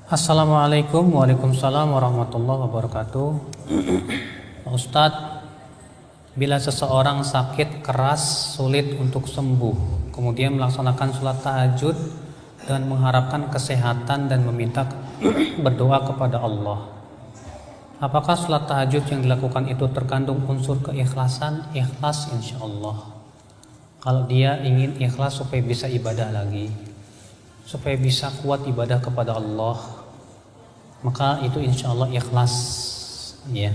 Assalamualaikum Waalaikumsalam warahmatullahi wabarakatuh. Ustadz, bila seseorang sakit keras sulit untuk sembuh, kemudian melaksanakan sholat tahajud dan mengharapkan kesehatan dan meminta berdoa kepada Allah, apakah sholat tahajud yang dilakukan itu terkandung unsur keikhlasan? Ikhlas insya Allah. Kalau dia ingin ikhlas supaya bisa ibadah lagi, supaya bisa kuat ibadah kepada Allah, maka itu insya Allah ikhlas, ya.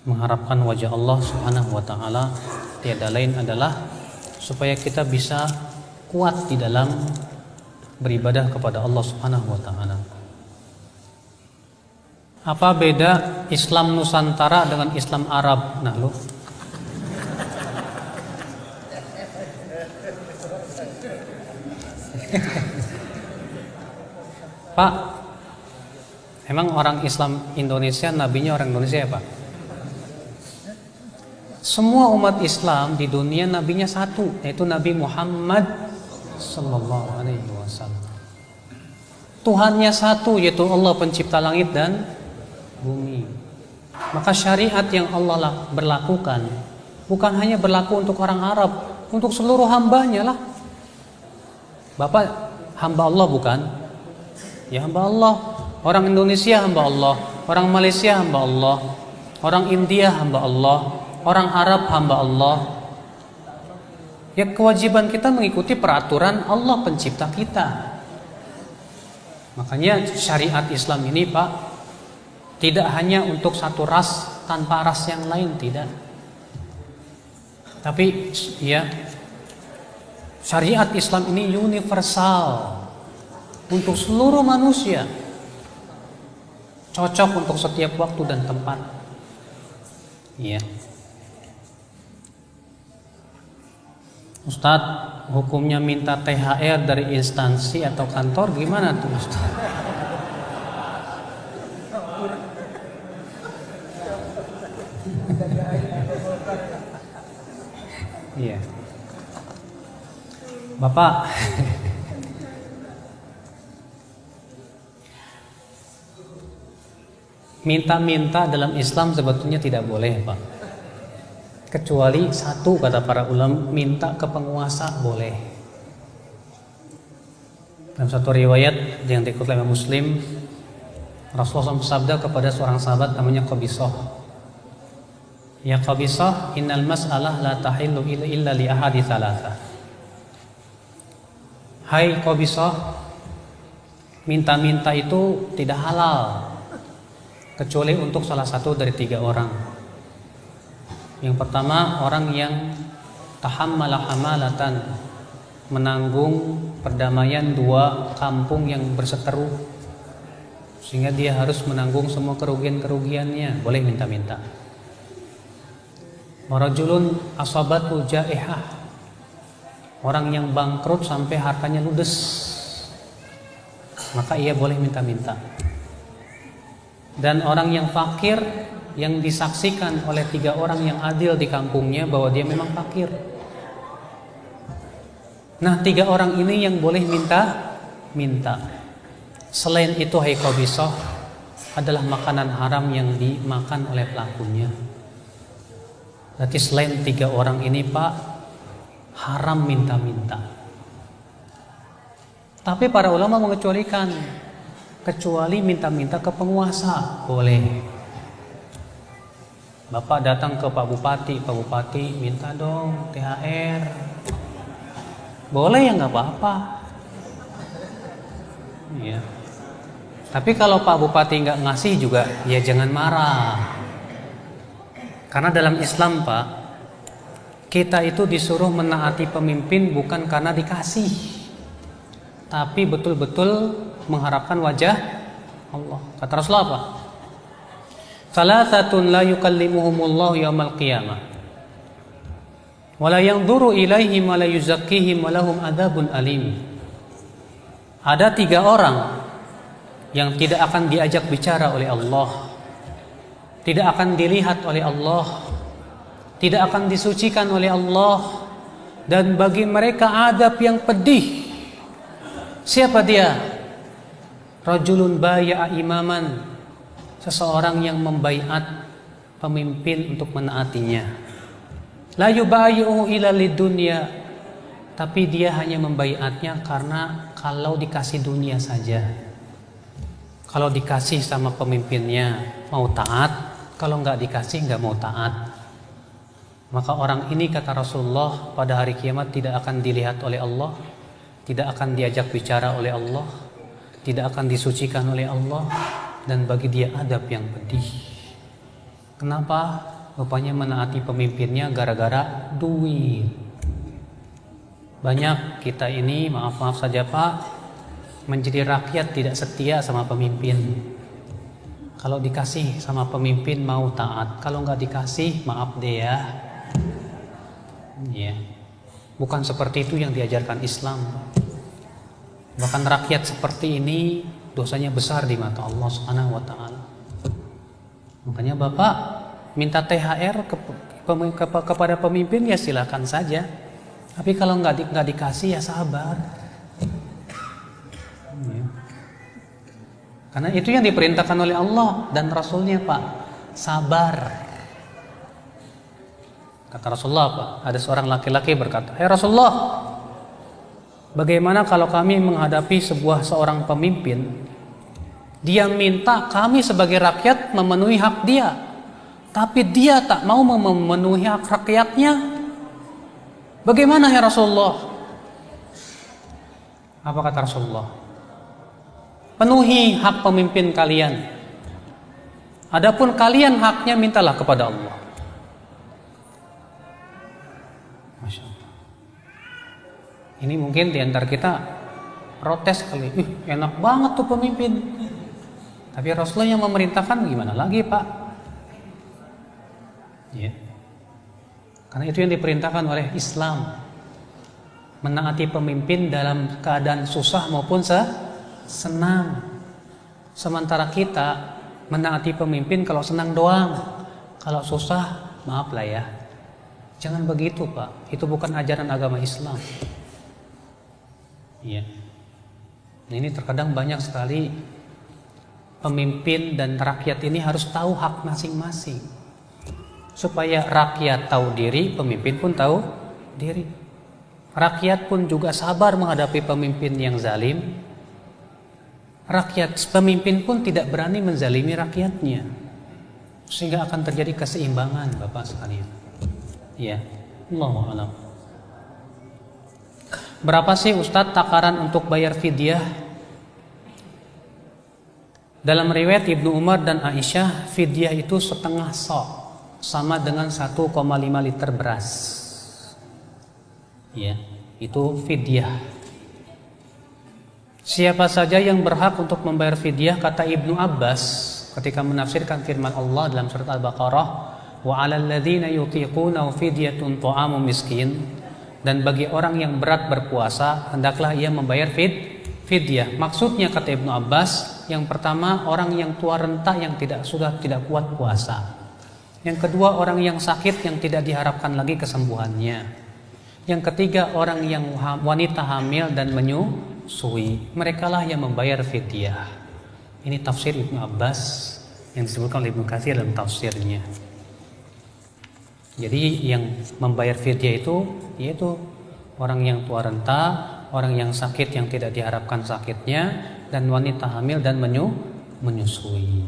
Mengharapkan wajah Allah Subhanahu wa ta'ala tiada lain adalah supaya kita bisa kuat di dalam beribadah kepada Allah Subhanahu wa ta'ala. Apa beda Islam Nusantara dengan Islam Arab? Nah, lu Pak, emang orang Islam Indonesia nabinya orang Indonesia ya Pak? Semua umat Islam di dunia nabinya satu, yaitu Nabi Muhammad sallallahu alaihi wasallam. Tuhannya satu, yaitu Allah pencipta langit dan bumi. Maka syariat yang Allah berlakukan bukan hanya berlaku untuk orang Arab, untuk seluruh hambanya lah. Bapak hamba Allah bukan? Ya hamba Allah. Orang Indonesia hamba Allah, orang Malaysia hamba Allah, orang India hamba Allah, orang Arab hamba Allah. Ya kewajiban kita mengikuti peraturan Allah pencipta kita. Makanya syariat Islam ini Pak, tidak hanya untuk satu ras tanpa ras yang lain, tidak. Tapi ya, syariat Islam ini universal untuk seluruh manusia, cocok untuk setiap waktu dan tempat. Iya. Ustadz, hukumnya minta THR dari instansi atau kantor gimana tuh Ustadz? Iya. Bapak, minta-minta dalam Islam sebetulnya tidak boleh Pak. Kecuali satu, kata para ulama, minta ke penguasa boleh. Dalam satu riwayat yang dikutip oleh Muslim, Rasulullah SAW bersabda kepada seorang sahabat namanya Qabisah, ya Qabisah, innal mas'alah la tahillu illa li ahadi thalatha. Hai Qabisah, minta-minta itu tidak halal kecuali untuk salah satu dari tiga orang. Yang pertama, orang yang tahammala hamalatan, menanggung perdamaian dua kampung yang berseteru, sehingga dia harus menanggung semua kerugian-kerugiannya, boleh minta-minta. Warajulun asabatu jaihah, orang yang bangkrut sampai hartanya ludes, maka ia boleh minta-minta. Dan orang yang fakir yang disaksikan oleh tiga orang yang adil di kampungnya bahwa dia memang fakir. Nah, tiga orang ini yang boleh minta. Selain itu, hai Qabisah, adalah makanan haram yang dimakan oleh pelakunya. Berarti selain tiga orang ini Pak, haram minta-minta. Tapi para ulama mengecualikan, kecuali minta-minta ke penguasa boleh. Bapak datang ke Pak Bupati minta dong THR, boleh ya, nggak apa-apa. Ya. Tapi kalau Pak Bupati nggak ngasih juga, ya jangan marah. Karena dalam Islam Pak, kita itu disuruh menaati pemimpin bukan karena dikasih, tapi betul-betul mengharapkan wajah Allah. Kata Rasulullah apa? Salasatun la yukallimuhumullahu yaumal qiyamah wa la yanzuru ilaihim wa la yuzakkihim wa lahum adzabun alim. Ada tiga orang yang tidak akan diajak bicara oleh Allah, tidak akan dilihat oleh Allah, tidak akan disucikan oleh Allah, dan bagi mereka azab yang pedih. Siapa dia? Rajulun baya'a imaman, seseorang yang membaiat pemimpin untuk menaatinya. La yubayi'u ila lidunya, tapi dia hanya membaiatnya karena kalau dikasih dunia saja. Kalau dikasih sama pemimpinnya mau taat, kalau nggak dikasih nggak mau taat. Maka orang ini, kata Rasulullah, pada hari kiamat tidak akan dilihat oleh Allah, tidak akan diajak bicara oleh Allah, tidak akan disucikan oleh Allah, dan bagi dia adab yang pedih. Kenapa? Rupanya menaati pemimpinnya gara-gara duit. Banyak kita ini, maaf saja Pak, menjadi rakyat tidak setia sama pemimpin. Kalau dikasih sama pemimpin mau taat, kalau nggak dikasih maaf deh ya. Ya, bukan seperti itu yang diajarkan Islam. Bahkan rakyat seperti ini dosanya besar di mata Allah Subhanahu wa taala. Makanya Bapak minta THR kepada pemimpin ya silakan saja. Tapi kalau nggak dikasih ya sabar. Ya. Karena itu yang diperintahkan oleh Allah dan Rasulnya Pak, sabar. Kata Rasulullah Pak, ada seorang laki-laki berkata, "Hai Rasulullah, bagaimana kalau kami menghadapi seorang pemimpin, dia minta kami sebagai rakyat memenuhi hak dia, tapi dia tak mau memenuhi hak rakyatnya. Bagaimana ya Rasulullah?" Apa kata Rasulullah? Penuhi hak pemimpin kalian. Adapun kalian haknya mintalah kepada Allah. Masya Allah. Ini mungkin di antara kita protes kali. Enak banget tuh pemimpin. Tapi Rasulullah yang memerintahkan gimana lagi Pak? Ya. Karena itu yang diperintahkan oleh Islam. Menaati pemimpin dalam keadaan susah maupun senang. Sementara kita menaati pemimpin kalau senang doang. Kalau susah, maaf lah ya. Jangan begitu Pak. Itu bukan ajaran agama Islam. Iya. Nah, ini terkadang banyak sekali pemimpin dan rakyat ini harus tahu hak masing-masing. Supaya rakyat tahu diri, pemimpin pun tahu diri. Rakyat pun juga sabar menghadapi pemimpin yang zalim. Pemimpin pun tidak berani menzalimi rakyatnya. Sehingga akan terjadi keseimbangan Bapak sekalian. Ya, Allahu a'lam. Berapa sih Ustadz takaran untuk bayar fidyah? Dalam riwayat Ibnu Umar dan Aisyah, fidyah itu setengah sok, sama dengan 1,5 liter beras. Ya, itu fidyah. Siapa saja yang berhak untuk membayar fidyah, kata Ibnu Abbas ketika menafsirkan firman Allah dalam surat Al-Baqarah, wa 'alal ladzina yutiqunahu fidyatun ta'amu miskin, dan bagi orang yang berat berpuasa hendaklah ia membayar fidyah. Maksudnya kata Ibnu Abbas, yang pertama orang yang tua renta yang sudah tidak kuat puasa. Yang kedua orang yang sakit yang tidak diharapkan lagi kesembuhannya. Yang ketiga orang yang wanita hamil dan menyusui, merekalah yang membayar fidyah. Ini tafsir Ibnu Abbas yang disebutkan oleh Ibnu Katsir dalam tafsirnya. Jadi yang membayar fidyah itu yaitu orang yang tua renta, orang yang sakit yang tidak diharapkan sakitnya, dan wanita hamil dan menyusui.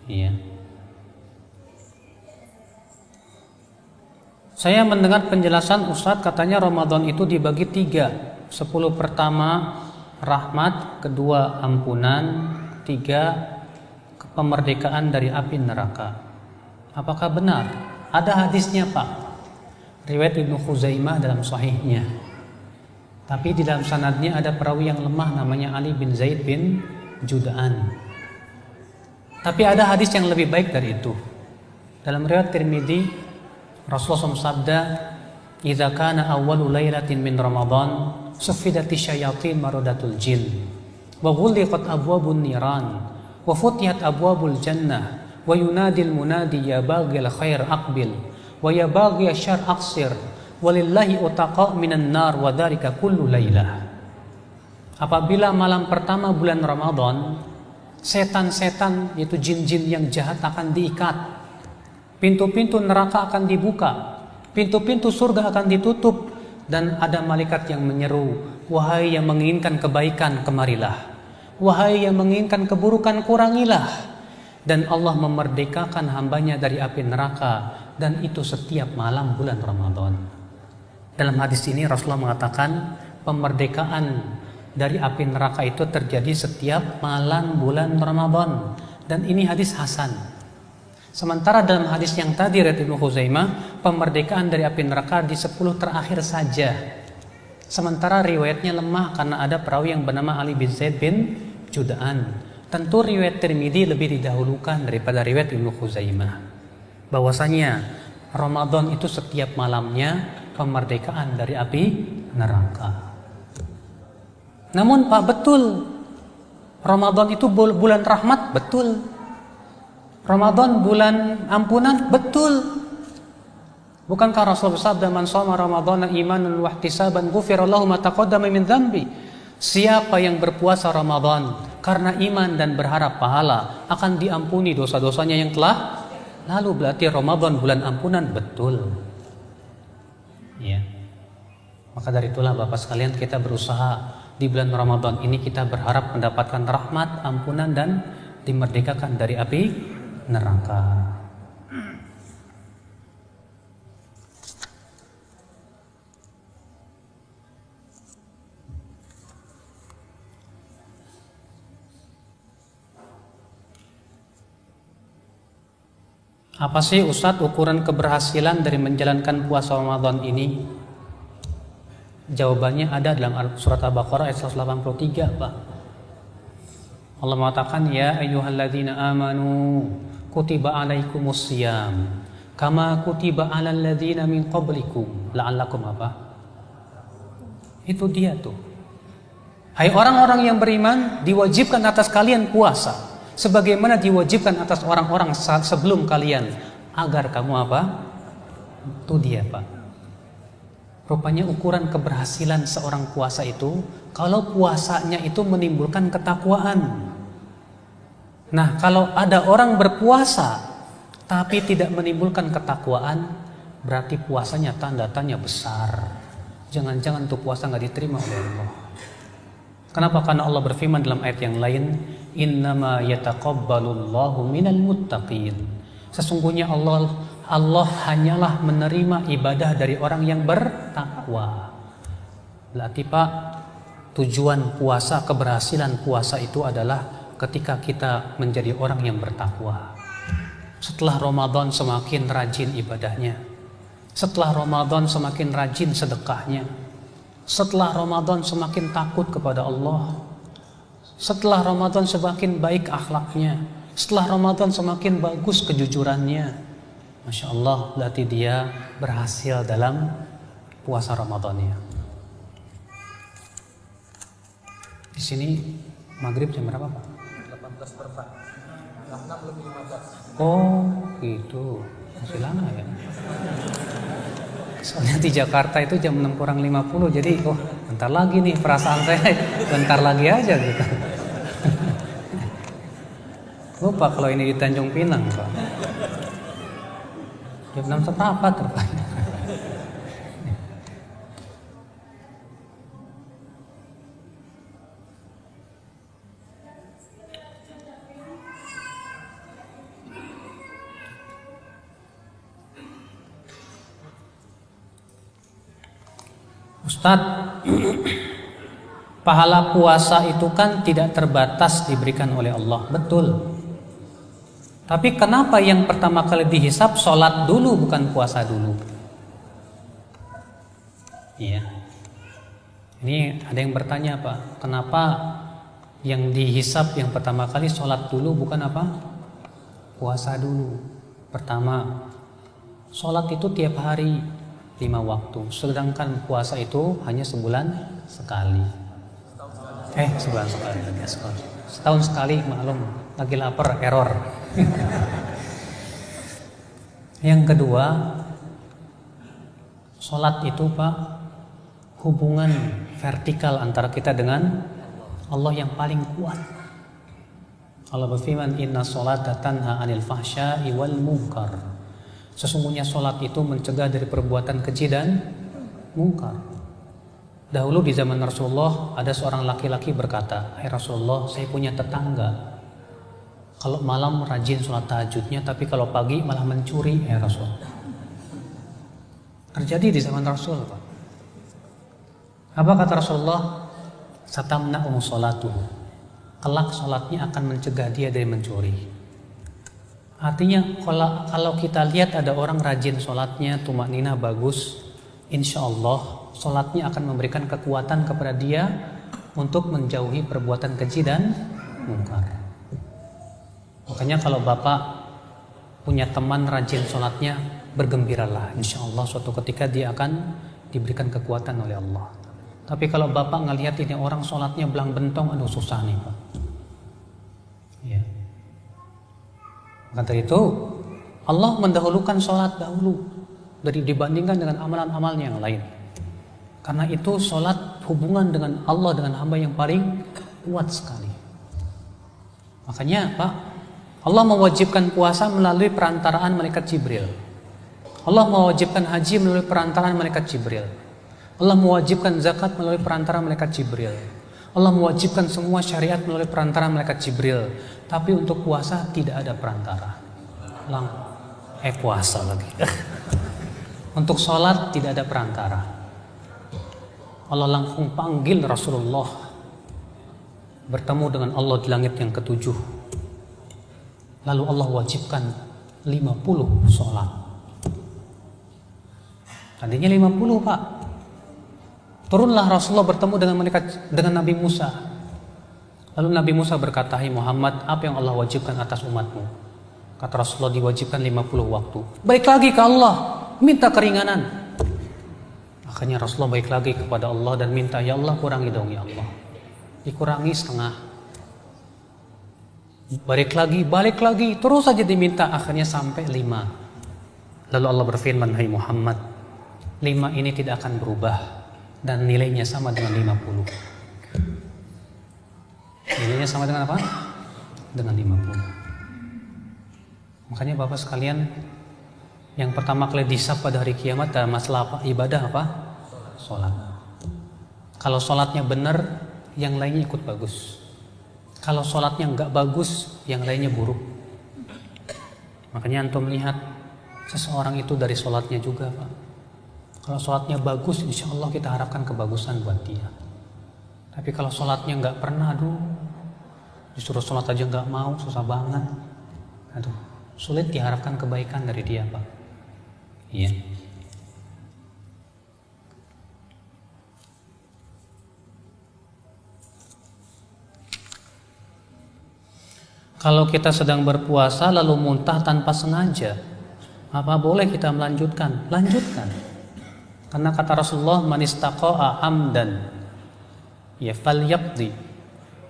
Iya. Saya mendengar penjelasan Ustadz, katanya Ramadan itu dibagi 3. 10 pertama rahmat, kedua ampunan, 3 kemerdekaan dari api neraka. Apakah benar? Ada hadisnya Pak. Riwayat Ibnu Khuzaimah dalam sahihnya. Tapi di dalam sanadnya ada perawi yang lemah namanya Ali bin Zaid bin Jud'an. Tapi ada hadis yang lebih baik dari itu. Dalam riwayat Tirmidzi, Rasulullah sabda, "Idza kana awwalu lailatin min Ramadan, suffidati syayatin maradatul jin, wa ghuliqat abwabun niran, wa futiyat abwabul jannah, wa yunadil munadi ya baghil khair aqbil, wa ya baghi syarr aqsir, walillahi utaqa minan nar wa dzalika kullu lailah." Apabila malam pertama bulan Ramadan, setan-setan yaitu jin-jin yang jahat akan diikat. Pintu-pintu neraka akan dibuka. Pintu-pintu surga akan ditutup. Dan ada malaikat yang menyeru, wahai yang menginginkan kebaikan, kemarilah. Wahai yang menginginkan keburukan, kurangilah. Dan Allah memerdekakan hambanya dari api neraka. Dan itu setiap malam bulan Ramadan. Dalam hadis ini Rasulullah mengatakan pemerdekaan dari api neraka itu terjadi setiap malam bulan Ramadan. Dan ini hadis hasan. Sementara dalam hadis yang tadi riwayat Ibnu Khuzaimah, pemerdekaan dari api neraka di 10 terakhir saja. Sementara riwayatnya lemah karena ada perawi yang bernama Ali bin Zaid bin Juda'an. Tentu riwayat Tirmidzi lebih didahulukan daripada riwayat Ibnu Khuzaimah. Bahwasanya Ramadan itu setiap malamnya pemerdekaan dari api neraka. Namun Pak, betul Ramadan itu bulan rahmat, betul. Ramadan bulan ampunan, betul. Bukankah Rasul bersabda, man shoma Ramadhana imanan wa ihtisaban ghufira lahu ma taqaddama min dzambi. Siapa yang berpuasa Ramadan karena iman dan berharap pahala, akan diampuni dosa-dosanya yang telah lalu. Berarti Ramadan bulan ampunan, betul. Ya. Maka dari itulah Bapak sekalian, kita berusaha di bulan Ramadan ini kita berharap mendapatkan rahmat, ampunan, dan dimerdekakan dari api neraka. Apa sih Ustadz ukuran keberhasilan dari menjalankan puasa Ramadan ini? Jawabannya ada dalam surat Al-Baqarah ayat 183, Pak. Allah mengatakan, ya ayyuhalladzina amanu kutiba alaikumus syiyam kama kutiba alal ladzina min qablikum la'allakum apa? Itu dia tuh. Hai orang-orang yang beriman, diwajibkan atas kalian puasa sebagaimana diwajibkan atas orang-orang sebelum kalian, agar kamu apa? Itu dia, Pak. Rupanya ukuran keberhasilan seorang puasa itu kalau puasanya itu menimbulkan ketakwaan. Nah, kalau ada orang berpuasa tapi tidak menimbulkan ketakwaan, berarti puasanya tanda tanya besar. Jangan-jangan tuh puasa nggak diterima oleh Allah. Kenapa? Karena Allah berfirman dalam ayat yang lain, innama yataqabbalullahu minal muttaqin. Sesungguhnya Allah hanyalah menerima ibadah dari orang yang bertakwa. Berarti Pak, tujuan puasa, keberhasilan puasa itu adalah ketika kita menjadi orang yang bertakwa. Setelah Ramadan semakin rajin ibadahnya. Setelah Ramadan semakin rajin sedekahnya. Setelah Ramadan semakin takut kepada Allah. Setelah Ramadan semakin baik akhlaknya. Setelah Ramadan semakin bagus kejujurannya. Masya Allah, berarti dia berhasil dalam puasa Ramadannya. Di sini maghrib jam berapa, Pak? 18:04. 6 lebih 15. Oh, gitu. Masih lama ya. Soalnya di Jakarta itu jam 6 kurang 50, jadi bentar lagi nih, perasaan saya bentar lagi aja gitu. Lupa kalau ini di Tanjung Pinang, Pak. Jam 6 seperempat rupanya. Ustadz, pahala puasa itu kan tidak terbatas diberikan oleh Allah, betul. Tapi kenapa yang pertama kali dihisap sholat dulu bukan puasa dulu? Iya. Ini ada yang bertanya, Pak, kenapa yang dihisap yang pertama kali sholat dulu bukan apa? Puasa dulu. Pertama, sholat itu tiap hari 5 waktu, sedangkan puasa itu hanya sebulan sekali. Sebulan sekali. Setahun sekali, maklum, lagi lapar, error. Yang kedua, sholat itu Pak, hubungan vertikal antara kita dengan Allah yang paling kuat. Allah berfirman, inna sholata tanha anil fahsya'i wal munkar. Sesungguhnya sholat itu mencegah dari perbuatan keji dan munkar. Dahulu di zaman Rasulullah ada seorang laki-laki berkata, hai Rasulullah, saya punya tetangga, kalau malam rajin sholat tahajudnya, tapi kalau pagi malah mencuri, hai Rasul. Terjadi di zaman Rasul, Pak. Apa kata Rasulullah? Satamna'u sholatuhu. Kelak sholatnya akan mencegah dia dari mencuri. Artinya kalau kita lihat ada orang rajin sholatnya, tumakninah bagus, insya Allah sholatnya akan memberikan kekuatan kepada dia untuk menjauhi perbuatan keji dan mungkar. Makanya kalau bapak punya teman rajin sholatnya, bergembiralah, insya Allah suatu ketika dia akan diberikan kekuatan oleh Allah. Tapi kalau bapak ngelihat ini orang sholatnya belang bentong, aduh susah nih Pak. Ya. Maka dari itu Allah mendahulukan sholat dahulu dibandingkan dengan amalan-amalnya yang lain. Karena itu sholat hubungan dengan Allah, dengan hamba yang paling kuat sekali. Makanya Pak, Allah mewajibkan puasa melalui perantaraan malaikat Jibril. Allah mewajibkan haji melalui perantaraan malaikat Jibril. Allah mewajibkan zakat melalui perantara malaikat Jibril. Allah mewajibkan semua syariat melalui perantara malaikat Jibril. Tapi untuk puasa tidak ada perantara. Puasa lagi. Untuk sholat tidak ada perantara. Allah langsung panggil Rasulullah bertemu dengan Allah di langit yang ketujuh. Lalu Allah wajibkan 50 sholat. Tadinya 50 Pak. Turunlah Rasulullah bertemu dengan Nabi Musa. Lalu Nabi Musa berkata, hai Muhammad, apa yang Allah wajibkan atas umatmu? Kata Rasulullah, diwajibkan 50 waktu. Baik lagi ke Allah, minta keringanan. Akhirnya Rasulullah baik lagi kepada Allah dan minta, ya Allah kurangi dong ya Allah. Dikurangi setengah. Balik lagi, terus saja diminta, akhirnya sampai 5. Lalu Allah berfirman, hai Muhammad, 5 ini tidak akan berubah dan nilainya sama dengan 50. Nilainya sama dengan apa? Dengan 50. Makanya Bapak sekalian, yang pertama kali disab pada hari kiamat dalam masalah apa? Ibadah apa? Sholat. Kalau sholatnya benar, yang lainnya ikut bagus. Kalau sholatnya nggak bagus, yang lainnya buruk. Makanya antum lihat seseorang itu dari sholatnya juga Pak. Kalau sholatnya bagus, insya Allah kita harapkan kebagusan buat dia. Tapi kalau sholatnya nggak pernah, disuruh sholat aja nggak mau, susah banget. Sulit diharapkan kebaikan dari dia Pak. Iya. Kalau kita sedang berpuasa lalu muntah tanpa sengaja, apa boleh kita melanjutkan? Lanjutkan. Karena kata Rasulullah, man istaqa'a hamdan ya falyaqdi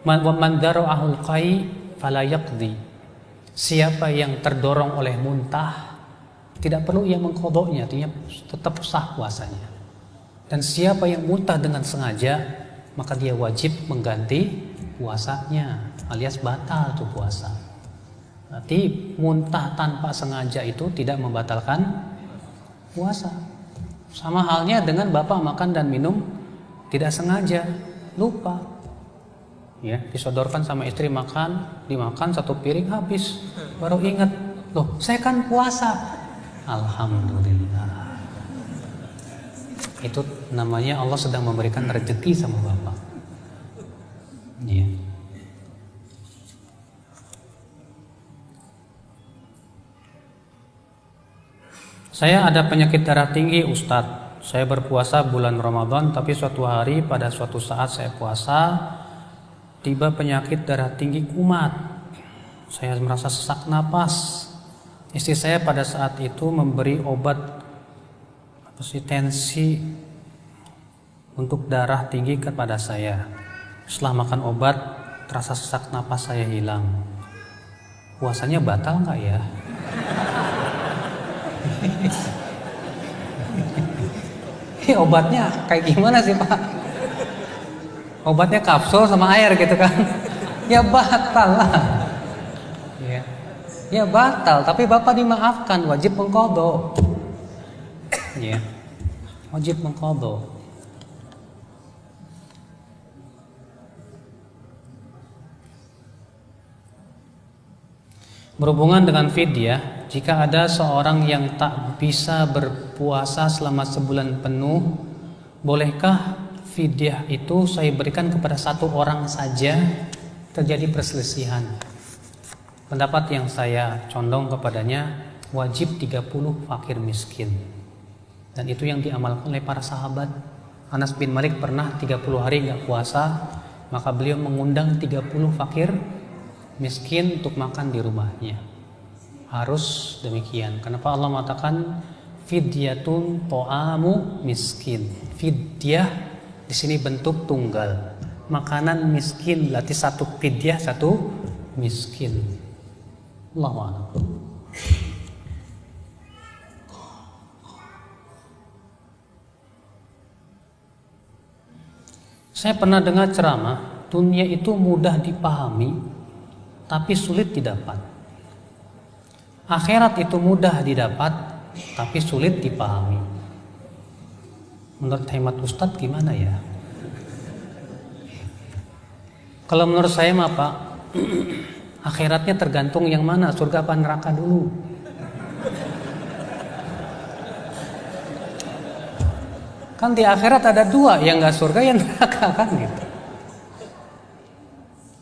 wa man dara'ahul qai fala yaqdi. Siapa yang terdorong oleh muntah tidak perlu ia mengqadanya, artinya tetap sah puasanya. Dan siapa yang muntah dengan sengaja, maka dia wajib mengganti puasanya, alias batal tuh puasa. Berarti muntah tanpa sengaja itu tidak membatalkan puasa. Sama halnya dengan bapak makan dan minum tidak sengaja, lupa. Ya, disodorkan sama istri dimakan satu piring habis, baru ingat, loh saya kan puasa. Alhamdulillah. Itu namanya Allah sedang memberikan rezeki sama bapak. Ya. Saya ada penyakit darah tinggi Ustadz. Saya berpuasa bulan Ramadan, tapi suatu hari pada suatu saat saya puasa, tiba penyakit darah tinggi kumat. Saya merasa sesak napas. Istri saya pada saat itu memberi obat tensi untuk darah tinggi kepada saya. Setelah makan obat, terasa sesak napas saya hilang. Puasanya batal nggak ya? Obatnya kayak gimana sih Pak? Obatnya kapsul sama air gitu kan. Ya batal lah. Ya. Ya batal, tapi Bapak dimaafkan, wajib mengqadha. Ya. Wajib mengqadha. Berhubungan dengan fidyah, jika ada seorang yang tak bisa berpuasa selama sebulan penuh, bolehkah fidyah itu saya berikan kepada satu orang saja? Terjadi perselisihan. Pendapat yang saya condong kepadanya, wajib 30 fakir miskin. Dan itu yang diamalkan oleh para sahabat. Anas bin Malik pernah 30 hari nggak puasa, maka beliau mengundang 30 fakir miskin untuk makan di rumahnya. Harus demikian. Kenapa Allah mengatakan fidyatun ta'amu miskin? Fidyah di sini bentuk tunggal. Makanan miskin, berarti satu fidyah, satu miskin. Allahu a'lam. Saya pernah dengar ceramah, dunia itu mudah dipahami tapi sulit didapat. Akhirat itu mudah didapat tapi sulit dipahami. Menurut hemat Ustadz gimana ya? Kalau menurut saya mah Pak, akhiratnya tergantung yang mana, surga apa neraka dulu. Kan di akhirat ada dua, yang nggak surga yang neraka kan gitu.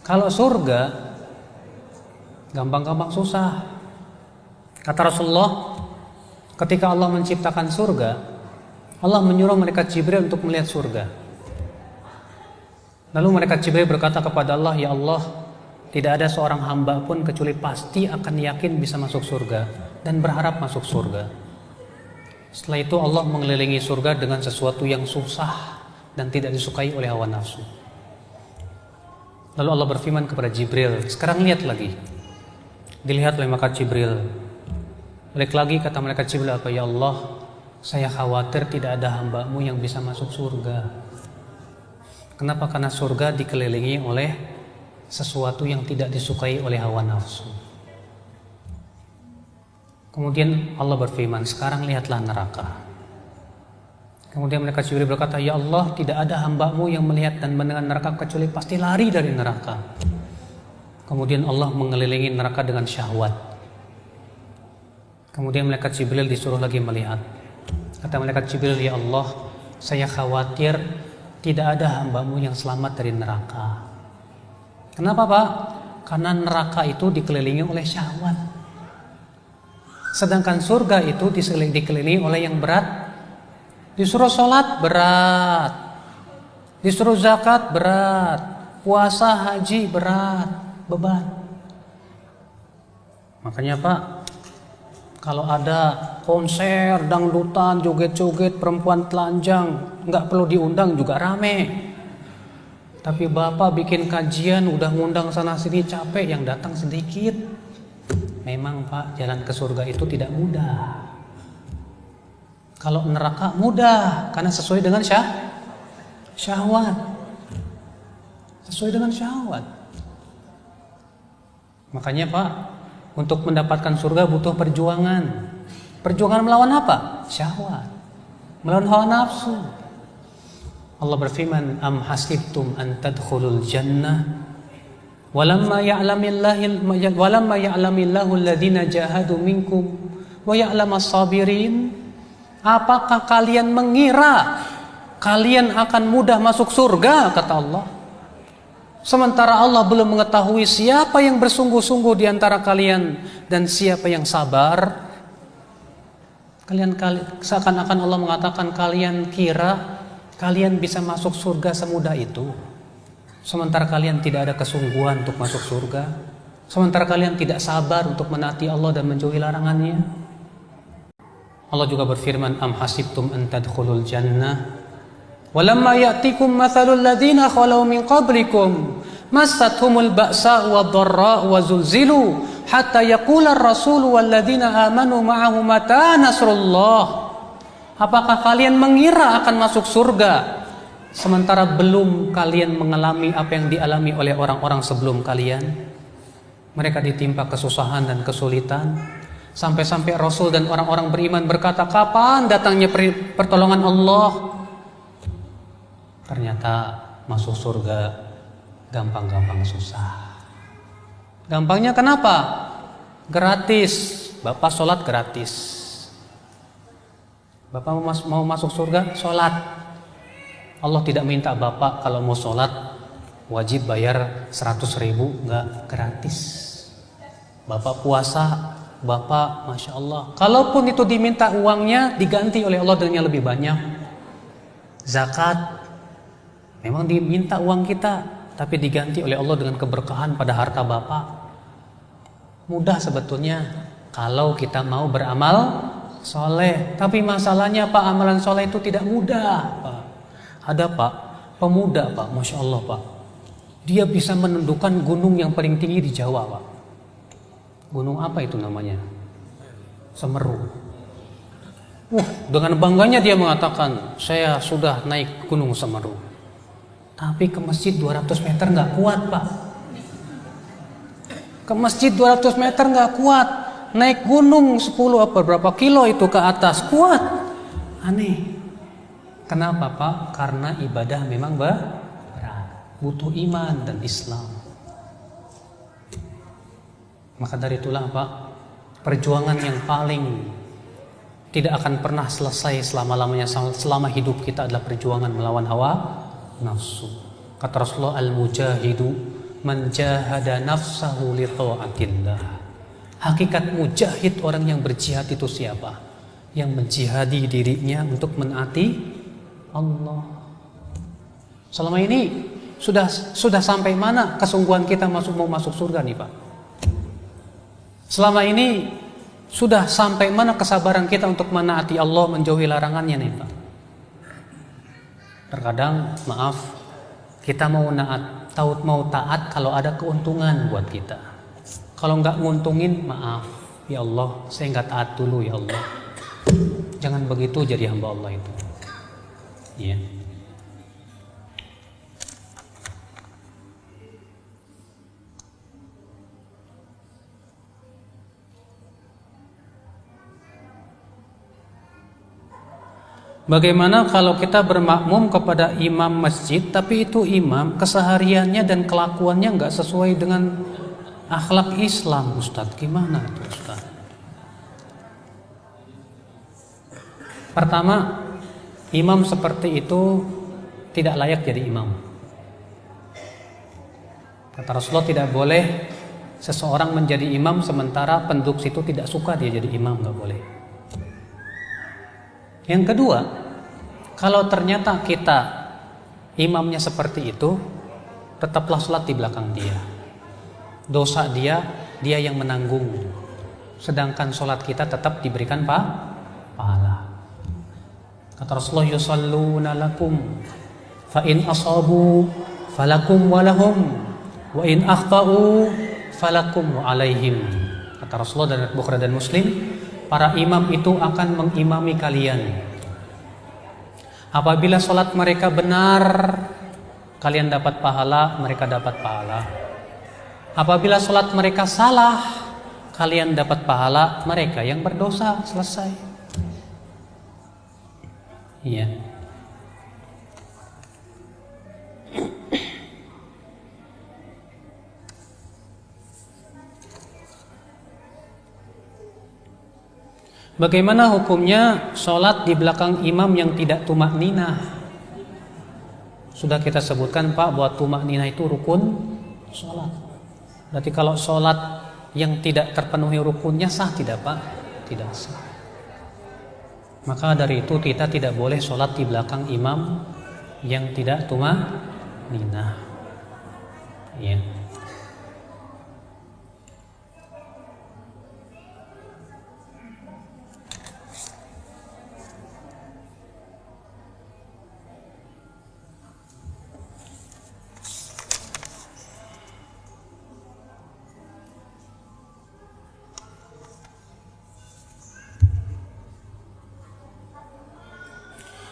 Kalau surga gampang-gampang susah. Kata Rasulullah, ketika Allah menciptakan surga, Allah menyuruh malaikat Jibril untuk melihat surga. Lalu malaikat Jibril berkata kepada Allah, ya Allah, tidak ada seorang hamba pun kecuali pasti akan yakin bisa masuk surga dan berharap masuk surga. Setelah itu Allah mengelilingi surga dengan sesuatu yang susah dan tidak disukai oleh hawa nafsu. Lalu Allah berfirman kepada Jibril, sekarang lihat lagi. Dilihat oleh malaikat Jibril. Balik lagi kata malaikat Jibril apa? Ya Allah, saya khawatir tidak ada hamba-Mu yang bisa masuk surga. Kenapa? Karena surga dikelilingi oleh sesuatu yang tidak disukai oleh hawa nafsu. Kemudian Allah berfirman, sekarang lihatlah neraka. Kemudian malaikat Jibril berkata, ya Allah, tidak ada hamba-Mu yang melihat dan mendengar neraka kecuali pasti lari dari neraka. Kemudian Allah mengelilingi neraka dengan syahwat. Kemudian malaikat Jibril disuruh lagi melihat. Kata malaikat Jibril, ya Allah, saya khawatir tidak ada hamba-Mu yang selamat dari neraka. Kenapa Pak? Karena neraka itu dikelilingi oleh syahwat. Sedangkan surga itu dikelilingi oleh yang berat. Disuruh sholat berat, disuruh zakat berat, puasa haji berat, beban. Makanya Pak, kalau ada konser, dangdutan, joget-joget, perempuan telanjang, nggak perlu diundang juga rame. Tapi Bapak bikin kajian, udah ngundang sana sini capek, yang datang sedikit. Memang Pak, jalan ke surga itu tidak mudah. Kalau neraka mudah, karena sesuai dengan syahwat. Sesuai dengan syahwat. Makanya Pak, untuk mendapatkan surga butuh perjuangan. Perjuangan melawan apa? Syahwat. Melawan hawa nafsu. Allah berfirman, am hasibtum an tadkhulul jannah walamma ya'lamillahu alladhina jahadu minkum wa ya'lamas sabirin. Apakah kalian mengira kalian akan mudah masuk surga, kata Allah, sementara Allah belum mengetahui siapa yang bersungguh-sungguh di antara kalian dan siapa yang sabar. Seakan-akan Allah mengatakan, kalian kira kalian bisa masuk surga semudah itu, sementara kalian tidak ada kesungguhan untuk masuk surga, sementara kalian tidak sabar untuk menaati Allah dan menjauhi larangannya. Allah juga berfirman, am hasibtum an tadkhulul jannah walamma ya'tikum mathalul ladzina khalau min qablikum massathumul ba'sa wad-dharra wa zulzilu hatta yaqula ar-rasul wal ladzina amanu ma'ahu mata nasrullah. Apakah kalian mengira akan masuk surga sementara belum kalian mengalami apa yang dialami oleh orang-orang sebelum kalian. Mereka ditimpa kesusahan dan kesulitan, sampai-sampai Rasul dan orang-orang beriman berkata, kapan datangnya pertolongan Allah? Ternyata masuk surga gampang-gampang susah. Gampangnya kenapa? Gratis. Bapak sholat gratis. Bapak mau masuk surga, sholat. Allah tidak minta bapak kalau mau sholat wajib bayar 100.000, enggak, gratis. Bapak puasa, bapak Masya Allah, kalaupun itu diminta uangnya diganti oleh Allah dengan yang lebih banyak. Zakat memang diminta uang kita, tapi diganti oleh Allah dengan keberkahan pada harta bapak. Mudah sebetulnya kalau kita mau beramal soleh. Tapi masalahnya Pak, amalan soleh itu tidak mudah Pak. Ada Pak, pemuda Pak, Masya Allah Pak, dia bisa menundukkan gunung yang paling tinggi di Jawa Pak. Gunung apa itu namanya? Semeru. Dengan bangganya dia mengatakan, saya sudah naik gunung Semeru. Tapi ke masjid 200 meter gak kuat Pak. Ke masjid 200 meter gak kuat. Naik gunung 10 apa berapa kilo itu ke atas kuat. Aneh. Kenapa Pak? Karena ibadah memang berat. Butuh iman dan Islam. Maka dari itulah Pak, perjuangan yang paling tidak akan pernah selesai selama-lamanya, selama hidup kita adalah perjuangan melawan hawa nafsu. Kata Rasulullah, al-mujahidu man jahada nafsahu li ta'atillah. Hakikat mujahid, orang yang berjihad itu siapa? Yang menjihadi dirinya untuk menaati Allah. Selama ini sudah sampai mana kesungguhan kita mau masuk surga nih Pak? Selama ini sudah sampai mana kesabaran kita untuk menaati Allah, menjauhi larangannya nih Pak? Terkadang maaf, kita mau taat kalau ada keuntungan buat kita. Kalau nggak nguntungin, maaf ya Allah, saya nggak taat dulu ya Allah. Jangan begitu jadi hamba Allah itu. Ya. Bagaimana kalau kita bermakmum kepada imam masjid, tapi itu imam kesehariannya dan kelakuannya nggak sesuai dengan akhlak Islam, Ustadz? Gimana itu Ustadz? Pertama, imam seperti itu tidak layak jadi imam. Kata Rasulullah, tidak boleh seseorang menjadi imam sementara penduduk situ tidak suka dia jadi imam, nggak boleh. Yang kedua, kalau ternyata kita imamnya seperti itu, tetaplah sholat di belakang dia. Dosa dia yang menanggung. Sedangkan sholat kita tetap diberikan pahala. Kata Rasulullah, yusalluna lakum fa in asabu falakum walahum wa in akhtau falakum wa alaihim. Kata Rasulullah dan Bukhari dan Muslim, para imam itu akan mengimami kalian. Apabila sholat mereka benar, kalian dapat pahala, mereka dapat pahala. Apabila sholat mereka salah, kalian dapat pahala, mereka yang berdosa. Selesai. Iya. Bagaimana hukumnya sholat di belakang imam yang tidak tumak ninah? Sudah kita sebutkan Pak, bahwa tumak ninah itu rukun sholat. Berarti kalau sholat yang tidak terpenuhi rukunnya sah tidak Pak? Tidak sah. Maka dari itu kita tidak boleh sholat di belakang imam yang tidak tumak ninah. Ya.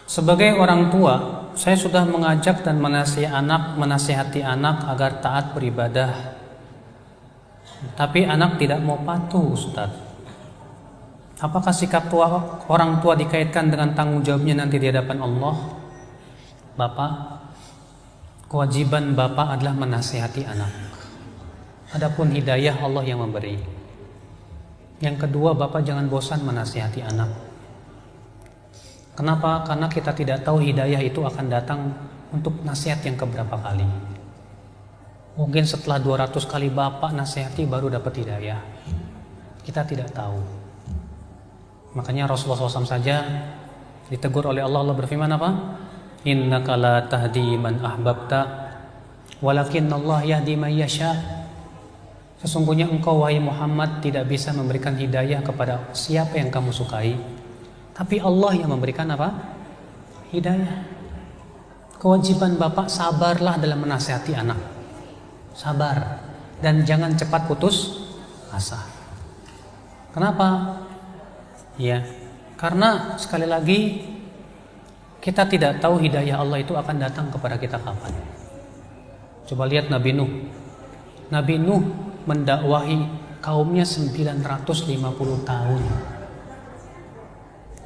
Sebagai orang tua, saya sudah mengajak dan menasihati anak agar taat beribadah. Tapi anak tidak mau patuh, Ustaz. Apakah sikap orang tua dikaitkan dengan tanggung jawabnya nanti di hadapan Allah? Bapak, kewajiban Bapak adalah menasihati anak. Adapun hidayah Allah yang memberi. Yang kedua, Bapak jangan bosan menasihati anak. Kenapa? Karena kita tidak tahu hidayah itu akan datang untuk nasihat yang keberapa kali. Mungkin setelah 200 kali Bapak nasihati baru dapat hidayah. Kita tidak tahu. Makanya Rasulullah SAW saja ditegur oleh Allah. Allah berfirman apa? Innaka la tahdi man ahbabta walakin Allah yahdi man yasha. Sesungguhnya engkau wahai Muhammad tidak bisa memberikan hidayah kepada siapa yang kamu sukai, tapi Allah yang memberikan apa? Hidayah. Kewajiban Bapak sabarlah dalam menasihati anak. Sabar dan jangan cepat putus asa. Kenapa? Ya, karena sekali lagi kita tidak tahu hidayah Allah itu akan datang kepada kita kapan. Coba lihat Nabi Nuh. Nabi Nuh mendakwahi kaumnya 950 tahun.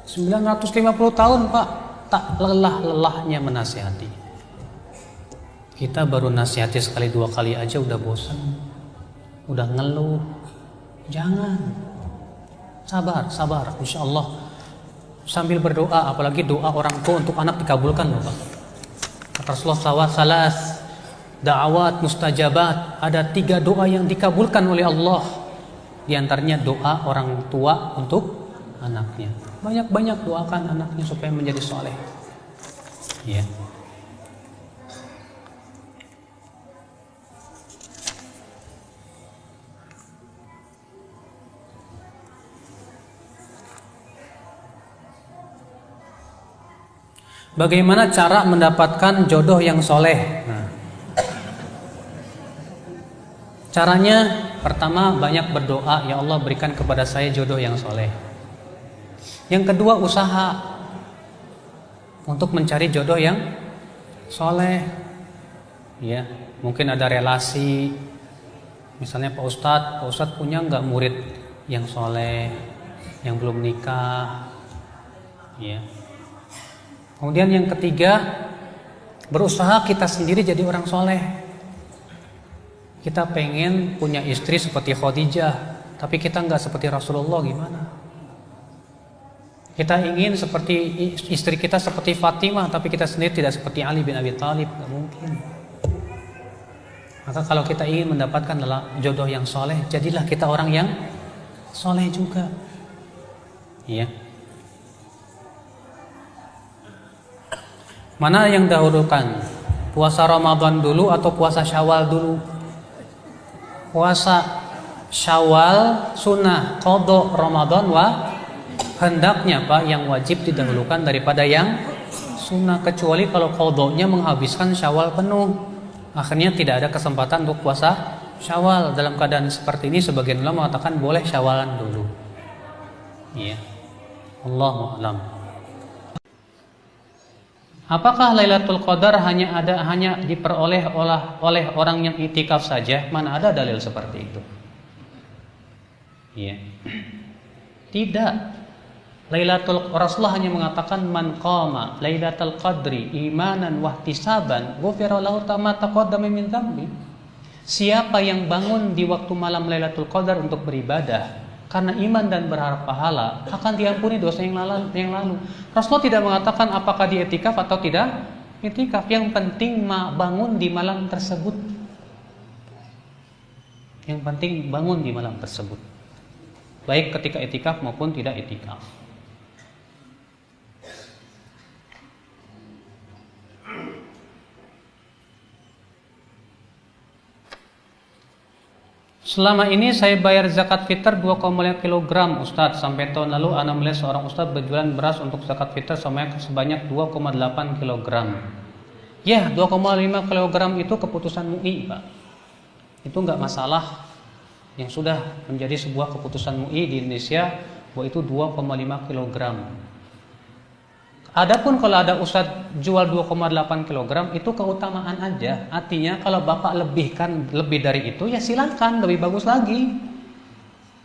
950 tahun Pak, tak lelah-lelahnya menasihati. Kita baru nasihati sekali dua kali aja udah bosan, udah ngeluh. Jangan. Sabar, insya Allah. Sambil berdoa, apalagi doa orang tua untuk anak dikabulkan loh Pak. Kata Rasulullah SAW, salas da'awat mustajabat, ada 3 doa yang dikabulkan oleh Allah. Di antaranya doa orang tua untuk anaknya. Banyak-banyak doakan anaknya supaya menjadi soleh. Ya. Bagaimana cara mendapatkan jodoh yang soleh? Caranya pertama banyak berdoa, ya Allah berikan kepada saya jodoh yang soleh. Yang kedua usaha untuk mencari jodoh yang soleh. Ya, mungkin ada relasi, misalnya Pak Ustadz punya nggak murid yang soleh, yang belum nikah, ya. Kemudian yang ketiga, berusaha kita sendiri jadi orang soleh. Kita pengen punya istri seperti Khadijah, tapi kita nggak seperti Rasulullah, gimana? Kita ingin seperti istri kita seperti Fatimah, tapi kita sendiri tidak seperti Ali bin Abi Thalib, nggak mungkin. Maka kalau kita ingin mendapatkan jodoh yang soleh, jadilah kita orang yang soleh juga. Iya. Mana yang dahulukan? Puasa Ramadan dulu atau puasa Syawal dulu? Puasa Syawal sunnah, qadha Ramadan hendaknya Pak yang wajib didahulukan daripada yang sunnah, kecuali kalau qadhanya menghabiskan Syawal penuh. Akhirnya tidak ada kesempatan untuk puasa Syawal. Dalam keadaan seperti ini sebagian ulama mengatakan boleh Syawalan dulu. Iya. Allahu a'lam. Apakah Lailatul Qadar hanya diperoleh oleh orang yang itikaf saja? Mana ada dalil seperti itu? Iya. Tidak. Rasulullah hanya mengatakan man qama Lailatul Qadri imanan wa ihtisaban ghufira lahu ma taqaddama min dzambi. Siapa yang bangun di waktu malam Lailatul Qadar untuk beribadah karena iman dan berharap pahala, akan diampuni dosa yang lalu. Rasulullah tidak mengatakan apakah dia itikaf atau tidak itikaf. Yang penting bangun di malam tersebut. Yang penting bangun di malam tersebut. Baik ketika itikaf maupun tidak itikaf. Selama ini saya bayar zakat fitr 2,5 kg Ustadz. Sampai tahun lalu ana melihat seorang Ustadz berjualan beras untuk zakat fitr sebanyak 2,8 kg. Ya, 2,5 kg itu keputusan MUI Pak. Itu enggak masalah. Yang sudah menjadi sebuah keputusan MUI di Indonesia bahwa itu 2,5 kg. Adapun kalau ada ustadz jual 2,8 kg itu keutamaan aja. Artinya kalau bapak lebihkan lebih dari itu ya silakan, lebih bagus lagi.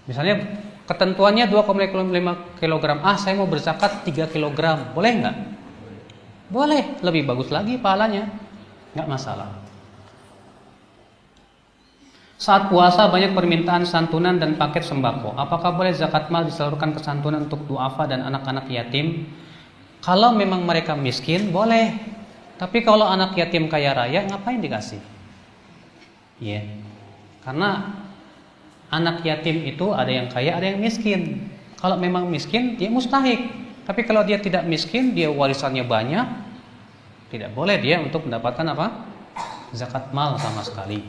Misalnya ketentuannya 2,5 kg. Saya mau berzakat 3 kg. Boleh nggak? Boleh, lebih bagus lagi pahalanya. Nggak masalah. Saat puasa banyak permintaan santunan dan paket sembako. Apakah boleh zakat mal disalurkan ke santunan untuk duafa dan anak-anak yatim? Kalau memang mereka miskin, boleh. Tapi kalau anak yatim kaya raya, ngapain dikasih? Iya. Karena anak yatim itu ada yang kaya, ada yang miskin. Kalau memang miskin, dia mustahik. Tapi kalau dia tidak miskin, dia warisannya banyak, tidak boleh dia untuk mendapatkan apa? Zakat mal sama sekali.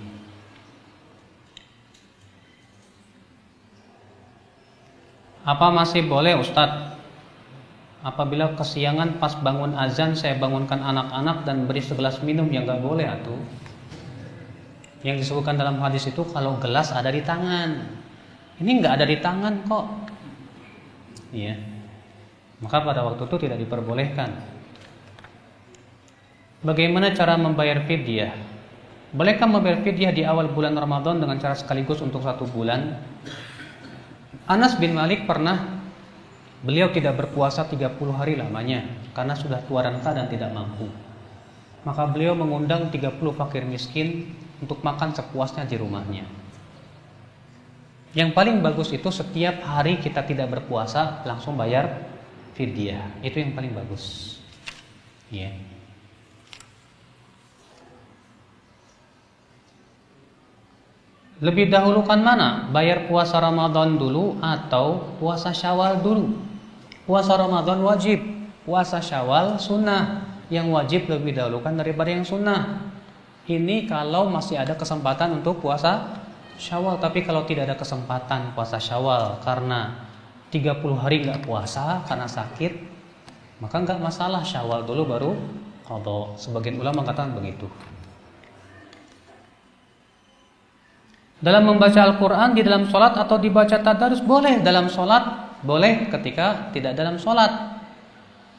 Apa masih boleh Ustadz? Apabila kesiangan pas bangun azan saya bangunkan anak-anak dan beri segelas minum, yang nggak boleh atuh. Yang disebutkan dalam hadis itu kalau gelas ada di tangan. Ini nggak ada di tangan kok. Iya. Maka pada waktu itu tidak diperbolehkan. Bagaimana cara membayar fidyah? Bolehkah membayar fidyah di awal bulan Ramadan dengan cara sekaligus untuk 1 bulan? Anas bin Malik pernah, beliau tidak berpuasa 30 hari lamanya karena sudah tua renta dan tidak mampu. Maka beliau mengundang 30 fakir miskin untuk makan sepuasnya di rumahnya. Yang paling bagus itu setiap hari kita tidak berpuasa langsung bayar fidyah. Itu yang paling bagus. Ya. Lebih dahulukan mana? Bayar puasa Ramadan dulu atau puasa Syawal dulu? Puasa Ramadan wajib, puasa Syawal sunnah. Yang wajib lebih dahulukan daripada yang sunnah. Ini kalau masih ada kesempatan untuk puasa Syawal. Tapi kalau tidak ada kesempatan puasa Syawal karena 30 hari nggak puasa karena sakit, maka nggak masalah, Syawal dulu baru qadha. Sebagian ulama mengatakan begitu. Dalam membaca Al-Quran di dalam sholat atau dibaca tadarus boleh. Dalam sholat boleh ketika tidak dalam sholat.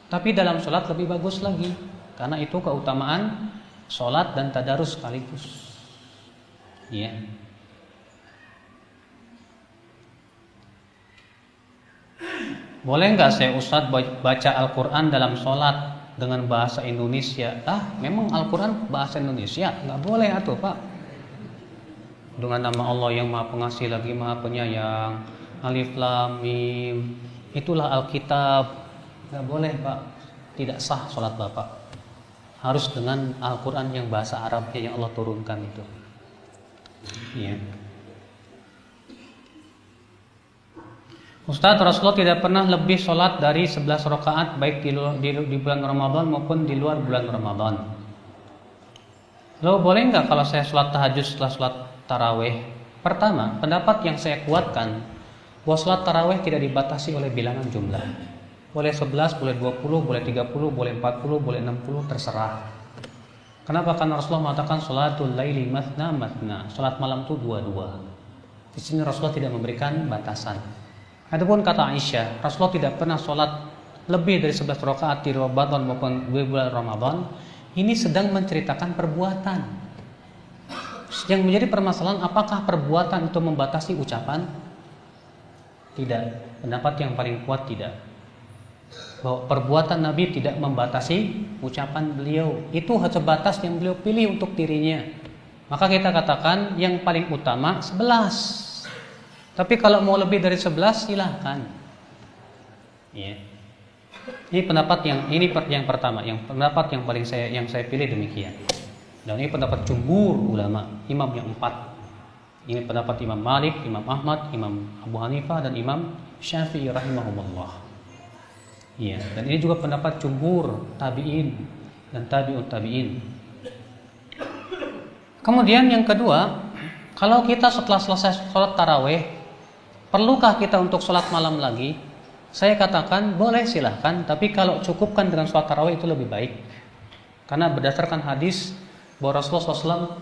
Tapi dalam sholat lebih bagus lagi, karena itu keutamaan sholat dan tadarus sekaligus. Ya. Boleh nggak saya Ustadz baca Al-Quran dalam sholat dengan bahasa Indonesia? Memang Al-Quran bahasa Indonesia? Nggak boleh atuh Pak. Dengan nama Allah yang Maha Pengasih lagi Maha Penyayang, Alif Lam Mim, itulah Alkitab. Nggak boleh Pak, tidak sah sholat Bapak. Harus dengan Al-Quran yang bahasa Arabnya yang Allah turunkan itu. Iya. Ustadz, Rasulullah tidak pernah lebih sholat dari 11 rakaat baik di bulan Ramadan maupun di luar bulan Ramadan. Lalu boleh nggak kalau saya sholat tahajud setelah sholat taraweh? Pertama, pendapat yang saya kuatkan bahwa sholat taraweh tidak dibatasi oleh bilangan jumlah. Boleh 11, boleh 20, boleh 30, boleh 40, boleh 60, terserah. Kenapa? Karena Rasulullah mengatakan sholatul laili mathna mathna, sholat malam itu dua-dua. Di sini Rasulullah tidak memberikan batasan. Adapun kata Aisyah, Rasulullah tidak pernah sholat lebih dari 11 rakaat di Ramadan maupun di bulan Ramadan. Ini sedang menceritakan perbuatan. Yang menjadi permasalahan, apakah perbuatan itu membatasi ucapan? Tidak. Pendapat yang paling kuat tidak. Bahwa perbuatan Nabi tidak membatasi ucapan beliau. Itu sebatas yang beliau pilih untuk dirinya. Maka kita katakan yang paling utama 11. Tapi kalau mau lebih dari 11 silahkan. Ya. Ini pendapat yang pertama, yang pendapat yang paling saya pilih demikian. Dan ini pendapat jumhur ulama, imam yang 4. Ini pendapat Imam Malik, Imam Ahmad, Imam Abu Hanifah dan Imam Syafi'i rahimahumullah. Iya, dan ini juga pendapat jumhur tabi'in dan tabi'ut tabi'in. Kemudian yang kedua, kalau kita setelah selesai sholat taraweh, perlukah kita untuk sholat malam lagi? Saya katakan boleh, silahkan. Tapi kalau cukupkan dengan sholat tarawih itu lebih baik. Karena berdasarkan hadis bahwa Rasulullah SAW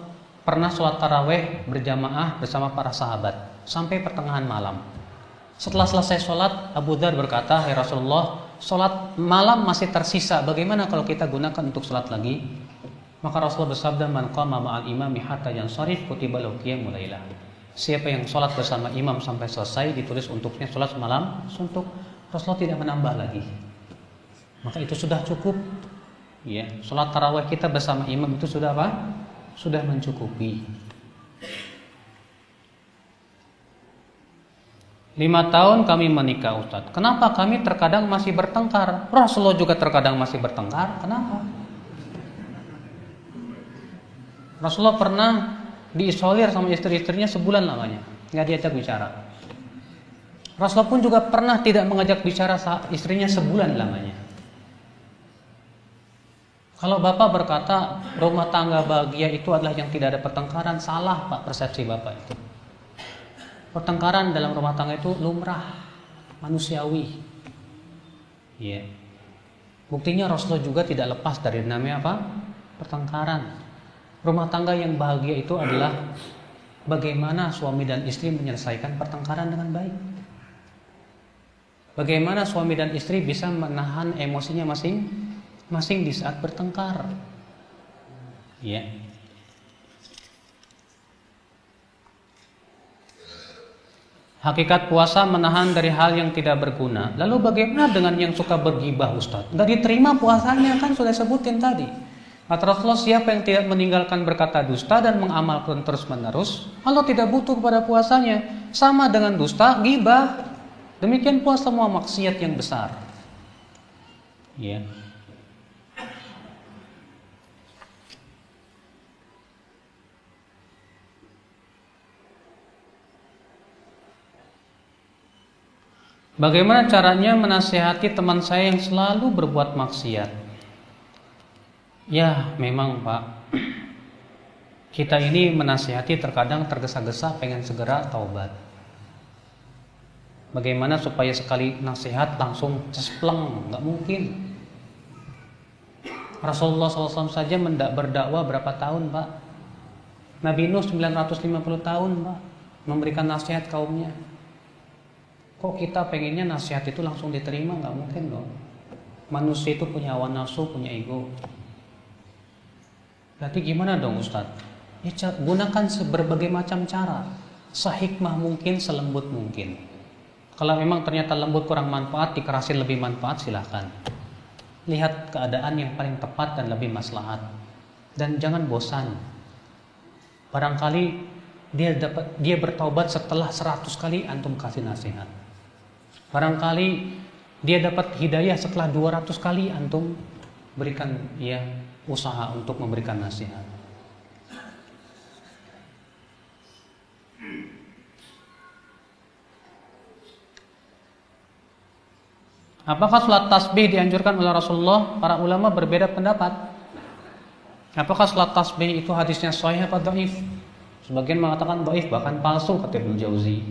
pernah sholat tarawih berjamaah bersama para sahabat sampai pertengahan malam. Setelah selesai sholat, Abu Dzar berkata, "Hai Rasulullah, sholat malam masih tersisa, bagaimana kalau kita gunakan untuk sholat lagi? Maka Rasulullah bersabda, man qama ma'al imami hatta yansharif kutiba lahu qiyamul lailah. Siapa yang sholat bersama imam sampai selesai, ditulis untuknya sholat malam suntuk. Rasulullah tidak menambah lagi. Maka itu sudah cukup. Ya, sholat tarawih kita bersama imam itu sudah apa? Sudah mencukupi. 5 tahun kami menikah, Ustaz. Kenapa kami terkadang masih bertengkar? Rasulullah juga terkadang masih bertengkar. Kenapa? Rasulullah pernah diisolir sama istri-istrinya sebulan lamanya, nggak diajak bicara. Rasulullah pun juga pernah tidak mengajak bicara istrinya sebulan lamanya. Kalau Bapak berkata rumah tangga bahagia itu adalah yang tidak ada pertengkaran, salah Pak persepsi Bapak itu. Pertengkaran dalam rumah tangga itu lumrah, manusiawi. Ya. Buktinya Rasulullah juga tidak lepas dari namanya apa? Pertengkaran. Rumah tangga yang bahagia itu adalah bagaimana suami dan istri menyelesaikan pertengkaran dengan baik. Bagaimana suami dan istri bisa menahan emosinya masing-masing di saat bertengkar. Ya. Hakikat puasa menahan dari hal yang tidak berguna. Lalu bagaimana dengan yang suka bergibah, Ustaz? Nggak diterima puasanya, kan sudah sebutin tadi. Kata Rasulullah, siapa yang tidak meninggalkan berkata dusta dan mengamalkan terus-menerus, Allah tidak butuh pada puasanya. Sama dengan dusta, gibah. Demikian pula semua maksiat yang besar. Ya. Bagaimana caranya menasihati teman saya yang selalu berbuat maksiat? Ya, memang Pak, kita ini menasihati terkadang tergesa-gesa pengen segera taubat. Bagaimana supaya sekali nasihat langsung cespleng? Nggak mungkin. Rasulullah SAW saja berdakwah berapa tahun Pak? Nabi Nuh 950 tahun Pak memberikan nasihat kaumnya. Kok kita pengennya nasihat itu langsung diterima? Nggak mungkin dong. Manusia itu punya hawa nafsu, punya ego. Berarti gimana dong Ustadz? Ya, gunakan berbagai macam cara, sehikmah mungkin, selembut mungkin. Kalau memang ternyata lembut kurang manfaat, dikerasin lebih manfaat, silahkan. Lihat keadaan yang paling tepat dan lebih maslahat. Dan jangan bosan. Barangkali dia bertaubat setelah 100 kali antum kasih nasihat. Barangkali dia dapat hidayah setelah 200 kali antum berikan ya usaha untuk memberikan nasihat. Apakah salat tasbih dianjurkan oleh Rasulullah? Para ulama berbeda pendapat. Apakah salat tasbih itu hadisnya sahih atau dhaif? Sebagian mengatakan dhaif, bahkan palsu kata Ibnu Jauzi.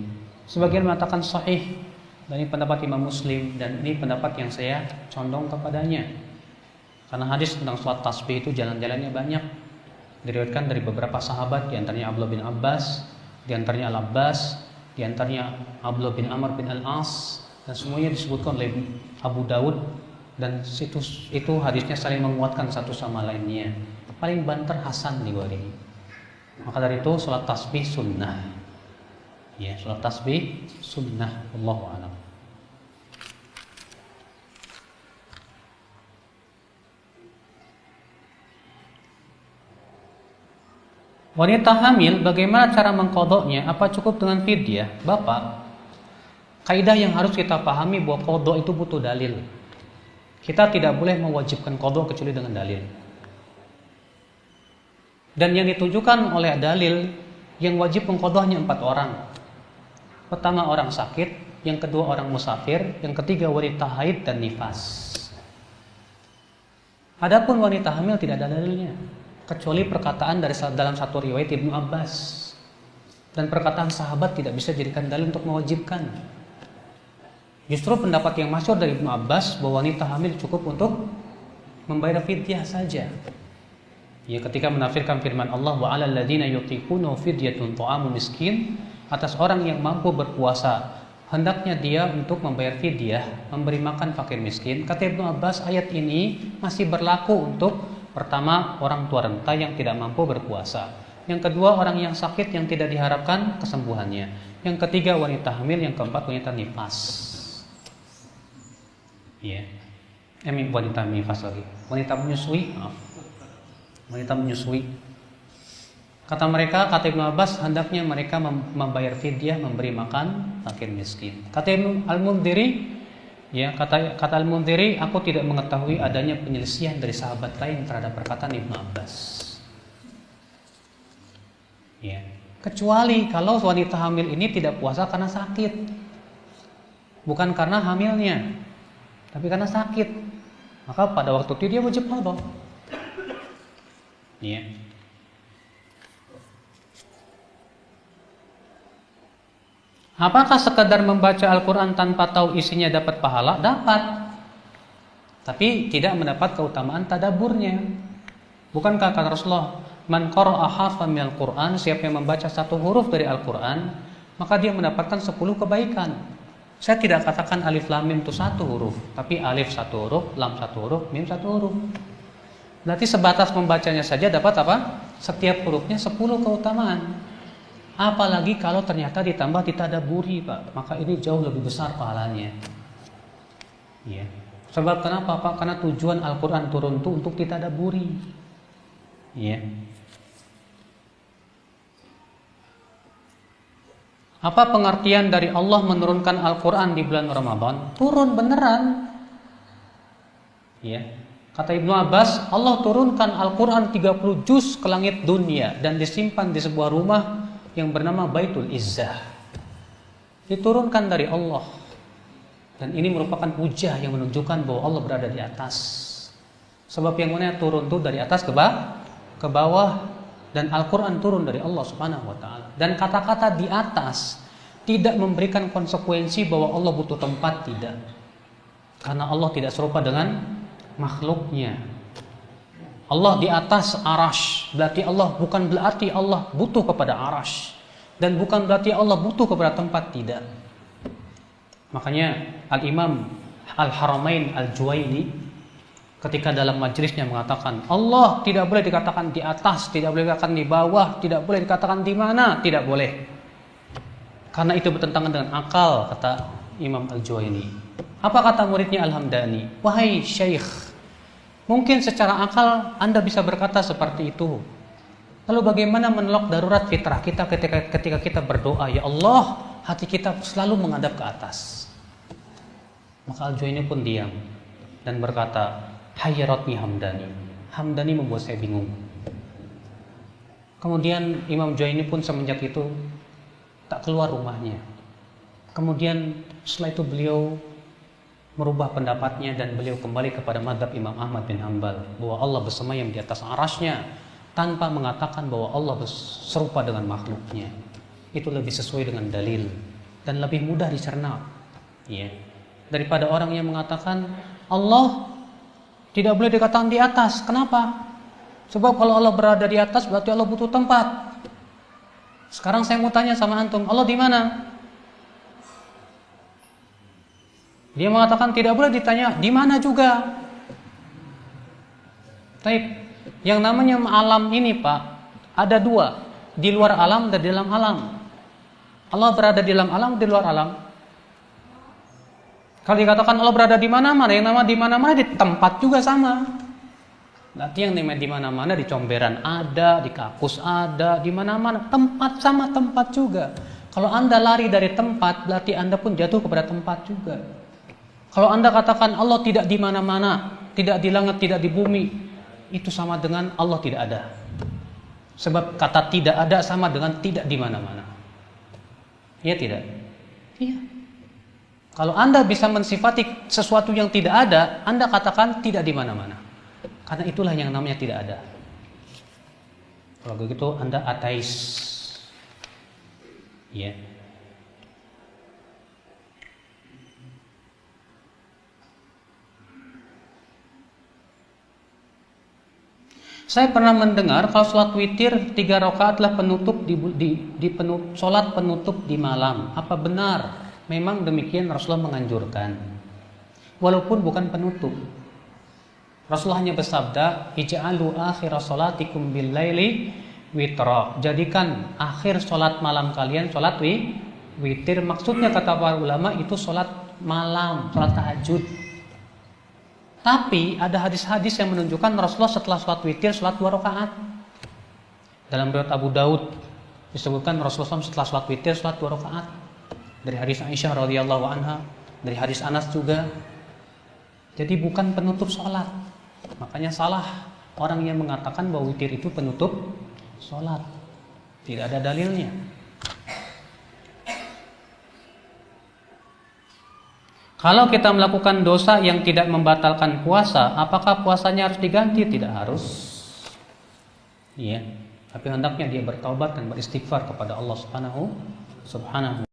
Sebagian mengatakan sahih. Dan ini pendapat Imam Muslim, dan ini pendapat yang saya condong kepadanya. Karena hadis tentang salat tasbih itu jalan-jalannya banyak. Diriwayatkan dari beberapa sahabat, di antaranya Abdullah bin Abbas, di antaranya Al-Abbas, di antaranya Abdullah bin Amr bin Al-As, dan semuanya disebutkan oleh Abu Daud, dan itu hadisnya saling menguatkan satu sama lainnya. Paling banter Hasan riwayat ini. Maka dari itu salat tasbih sunnah. Ya, salat tasbih sunnah, wallahu a'lam. Wanita hamil, bagaimana cara mengqadha'nya? Apa cukup dengan fidyah? Bapak, kaidah yang harus kita pahami bahwa qadha' itu butuh dalil. Kita tidak boleh mewajibkan qadha' kecuali dengan dalil. Dan yang ditunjukkan oleh dalil, yang wajib mengqadha'nya 4 orang. Pertama orang sakit, yang kedua orang musafir, yang ketiga wanita haid dan nifas. Adapun wanita hamil tidak ada dalilnya, kecuali perkataan dalam satu riwayat Ibnu Abbas. Dan perkataan sahabat tidak bisa dijadikan dalil untuk mewajibkan. Justru pendapat yang masyhur dari Ibnu Abbas bahwa wanita hamil cukup untuk membayar fidyah saja. Ya, ketika menafsirkan firman Allah, wa 'alal ladzina yutiqunahu fidyatun ta'amu miskin, atas orang yang mampu berpuasa hendaknya dia untuk membayar fidyah, memberi makan fakir miskin. Kata Ibnu Abbas, ayat ini masih berlaku untuk pertama orang tua renta yang tidak mampu berpuasa. Yang kedua orang yang sakit yang tidak diharapkan kesembuhannya. Yang ketiga wanita hamil. Yang keempat wanita nifas. Ya, wanita nifas lagi. Wanita menyusui, maaf. Wanita menyusui. Kata mereka, kata Ibnu Abbas, hendaknya mereka membayar fidyah, memberi makan fakir miskin. Kata Ibnu Al-Mundhiri, ya, kata Al-Mundhiri, aku tidak mengetahui adanya penyelisihan dari sahabat lain terhadap perkataan Ibnu Abbas. Ya, kecuali kalau wanita hamil ini tidak puasa karena sakit, bukan karena hamilnya, tapi karena sakit, maka pada waktu itu dia wajib qadha. Ya. Apakah sekedar membaca Al-Quran tanpa tahu isinya dapat pahala? Dapat, tapi tidak mendapat keutamaan tadaburnya. Bukankah kata Rasulullah, man qara'a harfan minal Qur'an, siapa yang membaca satu huruf dari Al-Quran, maka dia mendapatkan 10 kebaikan. Saya tidak katakan alif lam mim itu satu huruf, tapi alif satu huruf, lam satu huruf, mim satu huruf. Berarti sebatas membacanya saja dapat apa? Setiap hurufnya 10 keutamaan. Apalagi kalau ternyata ditambah ditadaburi, Pak, maka ini jauh lebih besar pahalanya. Ya. Sebab kenapa, Pak? Karena tujuan Al-Quran turun itu untuk ditadaburi. Ya. Apa pengertian dari Allah menurunkan Al-Quran di bulan Ramadan? Turun beneran. Ya. Kata Ibnu Abbas, Allah turunkan Al-Quran 30 juz ke langit dunia dan disimpan di sebuah rumah yang bernama Baitul Izzah. Diturunkan dari Allah. Dan ini merupakan hujah yang menunjukkan bahwa Allah berada di atas. Sebab yang mana turun itu dari atas ke bawah, dan Al-Quran turun dari Allah Subhanahu wa taala. Dan kata-kata di atas tidak memberikan konsekuensi bahwa Allah butuh tempat, tidak. Karena Allah tidak serupa dengan makhluknya. Allah di atas arash, bukan berarti Allah butuh kepada arash, dan bukan berarti Allah butuh kepada tempat, tidak. Makanya Al-Imam Al-Haramain Al-Juwaini ketika dalam majelisnya mengatakan, Allah tidak boleh dikatakan di atas, tidak boleh dikatakan di bawah, tidak boleh dikatakan di mana, tidak boleh. Karena itu bertentangan dengan akal, kata Imam Al-Juwaini. Apa kata muridnya Al-Hamdani? Wahai Syekh, mungkin secara akal Anda bisa berkata seperti itu. Lalu bagaimana menolak darurat fitrah kita ketika kita berdoa, ya Allah, hati kita selalu menghadap ke atas. Maka Al-Juwaini pun diam dan berkata, hayyaratni Hamdani. Hamdani membuat saya bingung. Kemudian Imam Juwaini pun semenjak itu tak keluar rumahnya. Kemudian setelah itu beliau merubah pendapatnya dan beliau kembali kepada mazhab Imam Ahmad bin Hanbal bahwa Allah bersemayam di atas arasy-Nya tanpa mengatakan bahwa Allah serupa dengan makhluknya. Itu lebih sesuai dengan dalil dan lebih mudah dicerna, ya, daripada orang yang mengatakan Allah tidak boleh dikatakan di atas. Kenapa? Sebab kalau Allah berada di atas berarti Allah butuh tempat. Sekarang saya mau tanya sama antum, Allah di mana? Dia mengatakan tidak boleh ditanya di mana juga. Taib. Yang namanya alam ini, Pak, ada dua, di luar alam dan di dalam alam. Allah berada di dalam alam, di luar alam. Kalau dikatakan Allah berada di mana-mana, yang nama di mana-mana di tempat juga sama. Berarti yang namanya di mana-mana, di Comberan ada, di Kapus ada, di mana-mana, tempat sama tempat juga. Kalau Anda lari dari tempat, berarti Anda pun jatuh kepada tempat juga. Kalau Anda katakan Allah tidak di mana-mana, tidak di langit, tidak di bumi, itu sama dengan Allah tidak ada. Sebab kata tidak ada sama dengan tidak di mana-mana. Iya tidak? Iya. Kalau Anda bisa mensifati sesuatu yang tidak ada, Anda katakan tidak di mana-mana. Karena itulah yang namanya tidak ada. Kalau begitu Anda ateis. Ya. Saya pernah mendengar kalau sholat witir 3 rakaatlah penutup sholat penutup di malam. Apa benar Memang demikian Rasulullah menganjurkan. Walaupun bukan penutup. Rasulullah hanya bersabda, "Ij'alu akhir salatikum bil laili witra." Jadikan akhir salat malam kalian salat witir. Maksudnya kata para ulama itu salat malam, salat tahajud. Tapi ada hadis-hadis yang menunjukkan Rasulullah setelah salat witir salat 2 rakaat. Dalam riwayat Abu Daud disebutkan Rasulullah SAW setelah salat witir salat 2 rakaat. Dari hadis Aisyah radhiyallahu anha, dari hadis Anas juga. Jadi bukan penutup salat. Makanya salah orang yang mengatakan bahwa witir itu penutup salat. Tidak ada dalilnya. Kalau kita melakukan dosa yang tidak membatalkan puasa, apakah puasanya harus diganti? Tidak harus. Iya. Tapi hendaknya dia bertaubat dan beristighfar kepada Allah Subhanahu